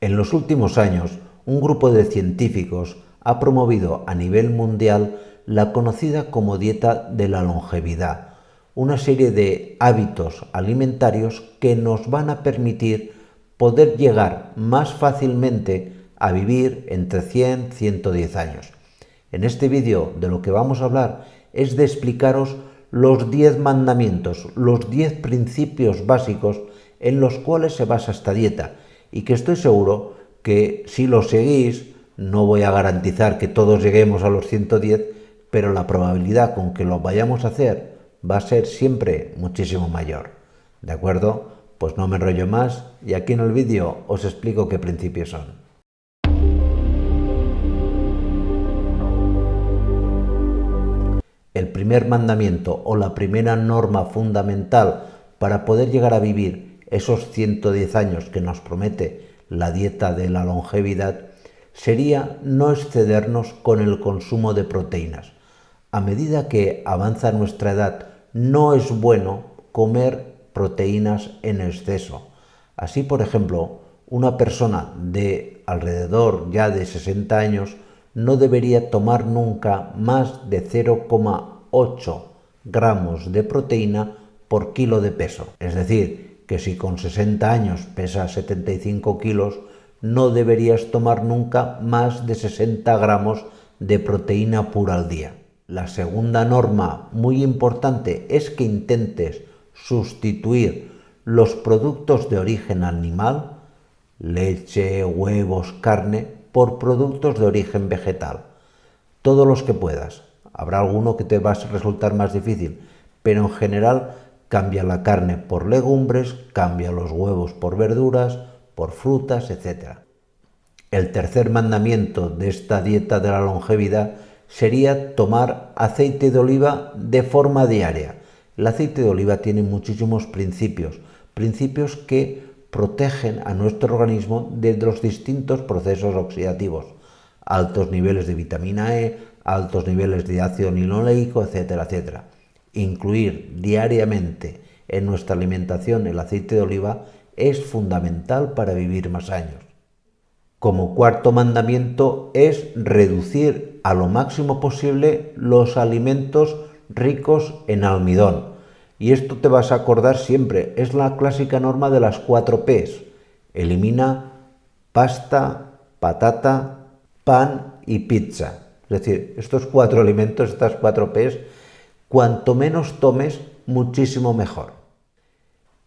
En los últimos años, un grupo de científicos ha promovido a nivel mundial la conocida como dieta de la longevidad, una serie de hábitos alimentarios que nos van a permitir poder llegar más fácilmente a vivir entre 100 y 110 años. En este vídeo de lo que vamos a hablar es de explicaros los 10 mandamientos, los 10 principios básicos en los cuales se basa esta dieta, y que estoy seguro que si lo seguís, no voy a garantizar que todos lleguemos a los 110, pero la probabilidad con que lo vayamos a hacer va a ser siempre muchísimo mayor. ¿De acuerdo? Pues no me enrollo más y aquí en el vídeo os explico qué principios son. El primer mandamiento o la primera norma fundamental para poder llegar a vivir esos 110 años que nos promete la dieta de la longevidad sería no excedernos con el consumo de proteínas. A medida que avanza nuestra edad, no es bueno comer proteínas en exceso. Así, por ejemplo, una persona de alrededor ya de 60 años no debería tomar nunca más de 0,8 gramos de proteína por kilo de peso. Es decir, que si con 60 años pesas 75 kilos, no deberías tomar nunca más de 60 gramos de proteína pura al día. La segunda norma muy importante es que intentes sustituir los productos de origen animal, leche, huevos, carne, por productos de origen vegetal. Todos los que puedas. Habrá alguno que te va a resultar más difícil, pero en general cambia la carne por legumbres, cambia los huevos por verduras, por frutas, etc. El tercer mandamiento de esta dieta de la longevidad sería tomar aceite de oliva de forma diaria. El aceite de oliva tiene muchísimos principios que protegen a nuestro organismo de los distintos procesos oxidativos, altos niveles de vitamina E, altos niveles de ácido linoleico, etcétera, etcétera. Incluir diariamente en nuestra alimentación el aceite de oliva es fundamental para vivir más años. Como cuarto mandamiento es reducir a lo máximo posible los alimentos ricos en almidón. Y esto te vas a acordar siempre, es la clásica norma de las 4 P's. Elimina pasta, patata, pan y pizza. Es decir, estos 4 alimentos, estas 4 P's, cuanto menos tomes, muchísimo mejor.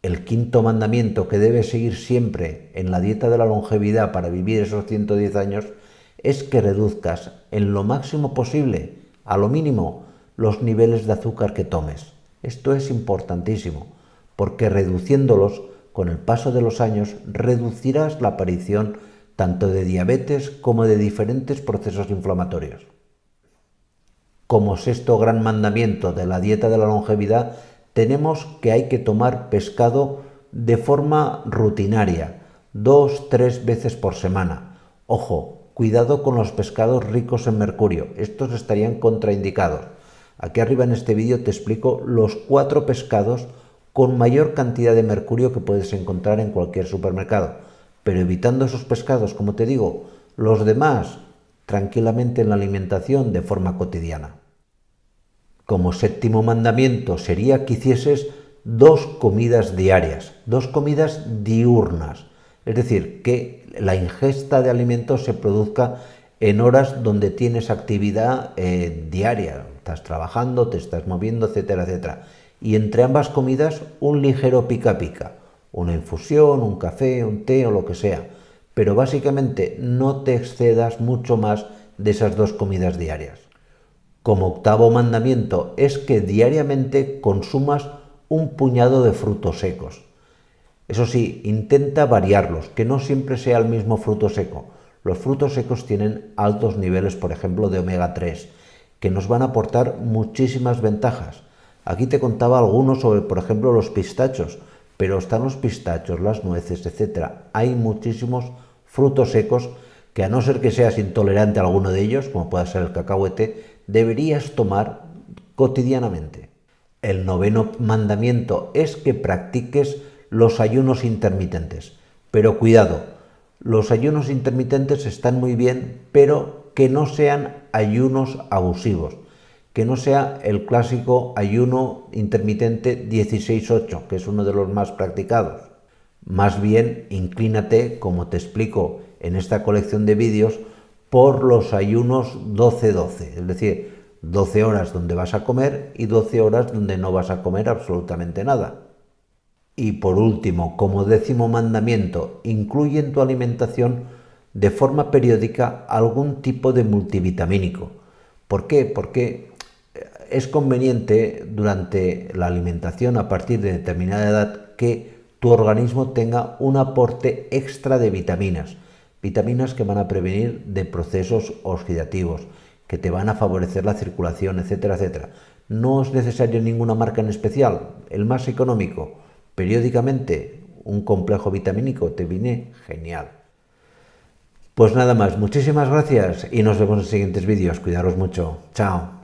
El quinto mandamiento que debes seguir siempre en la dieta de la longevidad para vivir esos 110 años es que reduzcas en lo máximo posible, a lo mínimo, los niveles de azúcar que tomes. Esto es importantísimo, porque reduciéndolos con el paso de los años reducirás la aparición tanto de diabetes como de diferentes procesos inflamatorios. Como sexto gran mandamiento de la dieta de la longevidad, tenemos que hay que tomar pescado de forma rutinaria, 2-3 veces por semana. Ojo, cuidado con los pescados ricos en mercurio, estos estarían contraindicados. Aquí arriba en este vídeo te explico los 4 pescados con mayor cantidad de mercurio que puedes encontrar en cualquier supermercado. Pero evitando esos pescados, como te digo, los demás tranquilamente en la alimentación de forma cotidiana. Como séptimo mandamiento sería que hicieses 2 comidas diarias, 2 comidas diurnas. Es decir, que la ingesta de alimentos se produzca en horas donde tienes actividad diaria. Estás trabajando, te estás moviendo, etcétera, etcétera. Y entre ambas comidas un ligero pica pica. Una infusión, un café, un té o lo que sea. Pero básicamente no te excedas mucho más de esas 2 comidas diarias. Como octavo mandamiento es que diariamente consumas un puñado de frutos secos. Eso sí, intenta variarlos, que no siempre sea el mismo fruto seco. Los frutos secos tienen altos niveles, por ejemplo, de omega 3, que nos van a aportar muchísimas ventajas. Aquí te contaba algunos sobre, por ejemplo, los pistachos, pero están los pistachos, las nueces, etc. Hay muchísimos frutos secos que, a no ser que seas intolerante a alguno de ellos, como pueda ser el cacahuete, deberías tomar cotidianamente. El noveno mandamiento es que practiques los ayunos intermitentes. Pero cuidado, Los ayunos intermitentes están muy bien, pero que no sean ayunos abusivos, que no sea el clásico ayuno intermitente 16-8, que es uno de los más practicados. Más bien, inclínate, como te explico en esta colección de vídeos, por los ayunos 12-12, es decir, 12 horas donde vas a comer y 12 horas donde no vas a comer absolutamente nada. Y por último, como 10º mandamiento, incluye en tu alimentación de forma periódica algún tipo de multivitamínico. ¿Por qué? Porque es conveniente durante la alimentación a partir de determinada edad que tu organismo tenga un aporte extra de vitaminas. Vitaminas que van a prevenir de procesos oxidativos, que te van a favorecer la circulación, etcétera, etcétera. No es necesario ninguna marca en especial, el más económico. Periódicamente un complejo vitamínico te viene genial. Pues nada más, muchísimas gracias y nos vemos en siguientes vídeos. Cuidaros mucho. Chao.